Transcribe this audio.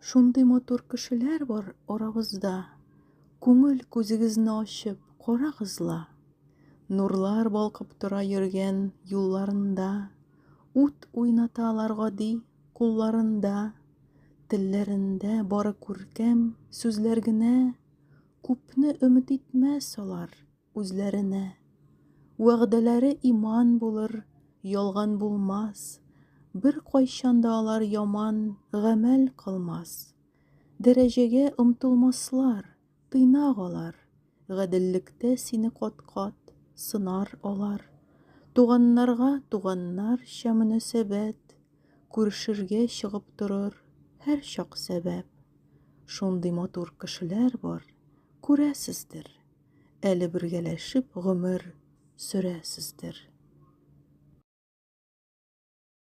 Шундый матур кешеләр бар арабызда, күңел күзегезне ачып карагызла. Нурлар балкып тора йөргән юлларында, ут уйнаталар гади кулларында. Телләрендә бары күркәм сүзләр генә, күпне өмет итмәс алар үзләренә. Вәгъдәләре иман булыр, ялган булмас, бер кайчан да алар яман гамәл кылмас. Дәрәҗәгә омтылмаслар, тыйнак алар, гаделлектә сине кат-кат сынар алар. Туганнарга туганнарча мөнәсәбәт, күрешергә чыгып торыр һәр чак сәбәп. Шундый матур кешеләр бар, күрәсездер, әле бергәләшеп гомер сөрәсездер.